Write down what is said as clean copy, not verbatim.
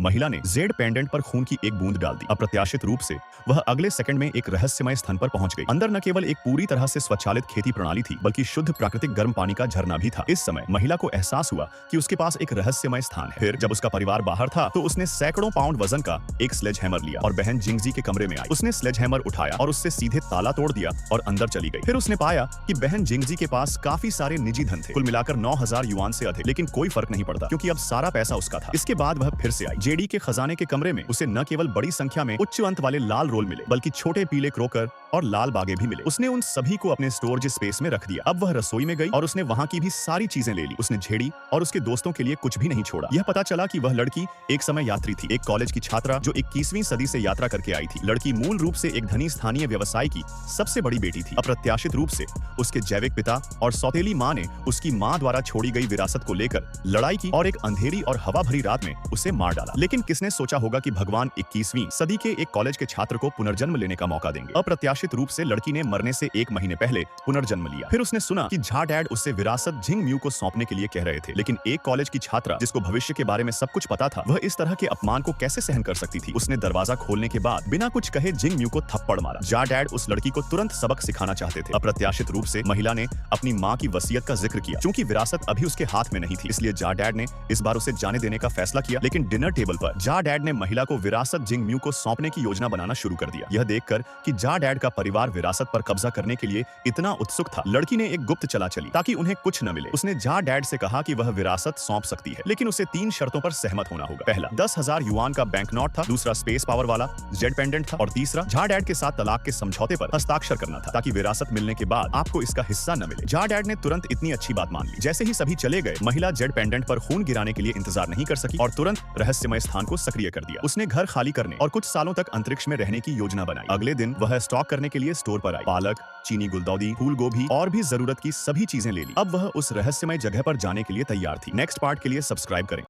महिला ने Z pendant पर खून की एक बूंद डाल दी। अप्रत्याशित रूप से वह अगले सेकंड में एक रहस्यमय स्थान पर पहुंच गई। अंदर न केवल एक पूरी तरह से स्वचालित खेती प्रणाली थी, बल्कि शुद्ध प्राकृतिक गर्म पानी का झरना भी था। इस समय महिला को एहसास हुआ कि उसके पास एक रहस्यमय स्थान है। फिर जब उसका परिवार बाहर था तो उसने सैकड़ों पाउंड वजन का एक स्लेज हैमर लिया और बहन जिंगजी के कमरे में आई। उसने स्लेज हैमर उठाया और उससे सीधे ताला तोड़ दिया और अंदर चली गई। फिर उसने पाया कि बहन जिंगजी के पास काफी सारे निजी धन थे, कुल मिलाकर 9,000 युआन से अधिक। लेकिन कोई फर्क नहीं पड़ता क्योंकि अब सारा पैसा उसका था। इसके बाद वह फिर से आई। जेडी के खजाने के कमरे में उसे न केवल बड़ी संख्या में उच्च अंत वाले लाल रोल मिले, बल्कि छोटे पीले क्रोकर और लाल बागे भी मिले। उसने उन सभी को अपने स्टोरेज स्पेस में रख दिया। अब वह रसोई में गई और उसने वहां की भी सारी चीजें ले ली। उसने झेड़ी और उसके दोस्तों के लिए कुछ भी नहीं छोड़ा। यह पता चला कि वह लड़की एक समय यात्री थी, एक कॉलेज की छात्रा जो 21वीं सदी से यात्रा करके आई थी। लड़की मूल रूप से एक धनी स्थानीय व्यवसायी की सबसे बड़ी बेटी थी। अप्रत्याशित रूप से उसके जैविक पिता और सौतेली माँ ने उसकी माँ द्वारा छोड़ी गई विरासत को लेकर लड़ाई की और एक अंधेरी और हवा भरी रात में उसे मार डाला। लेकिन किसने सोचा होगा कि भगवान 21वीं सदी के एक कॉलेज के छात्र को पुनर्जन्म लेने का मौका देंगे। अप्रत्याशित रूप से लड़की ने मरने से 1 महीने पहले पुनर्जन्म लिया। फिर उसने सुना कि झा डैड उससे विरासत जिंग म्यू को सौंपने के लिए कह रहे थे। लेकिन एक कॉलेज की छात्रा जिसको भविष्य के बारे में सब कुछ पता था, वह इस तरह के अपमान को कैसे सहन कर सकती थी। उसने दरवाजा खोलने के बाद बिना कुछ कहे जिंग म्यू को थप्पड़ मारा। झा डैड उस लड़की को तुरंत सबक सिखाना चाहते थे। अप्रत्याशित रूप से महिला ने अपनी माँ की वसीयत का जिक्र किया। चूंकि विरासत अभी उसके हाथ में नहीं थी, इसलिए झा डैड ने इस बार उसे जाने देने का फैसला किया। लेकिन डिनर टेबल पर झा डैड ने महिला को विरासत जिंग म्यू को सौंपने की योजना बनाना शुरू कर दिया। यह देखकर कि झा डैड का परिवार विरासत पर कब्जा करने के लिए इतना उत्सुक था, लड़की ने एक गुप्त चला चली ताकि उन्हें कुछ न मिले। उसने झा डैड से कहा कि वह विरासत सौंप सकती है, लेकिन उसे 3 शर्तों पर सहमत होना होगा। पहला 10,000 युआन का बैंक नोट था, दूसरा स्पेस पावर वाला जेड पेंडेंट था और तीसरा झा डैड के साथ तलाक के समझौते पर हस्ताक्षर करना था ताकि विरासत मिलने के बाद आपको इसका हिस्सा न मिले। झा डैड ने तुरंत इतनी अच्छी बात मान ली। जैसे ही सभी चले गए, महिला जेड पेंडेंट पर खून गिराने के लिए इंतजार नहीं कर सकी और तुरंत रहस्यमय स्थान को सक्रिय कर दिया। उसने घर खाली करने और कुछ सालों तक अंतरिक्ष में रहने की योजना बनाई। अगले दिन वह स्टॉक करने के लिए स्टोर पर आई। पालक, चीनी गुलदौदी, फूल गोभी और भी जरूरत की सभी चीजें ले ली। अब वह उस रहस्यमय जगह पर जाने के लिए तैयार थी। नेक्स्ट पार्ट के लिए सब्सक्राइब करें।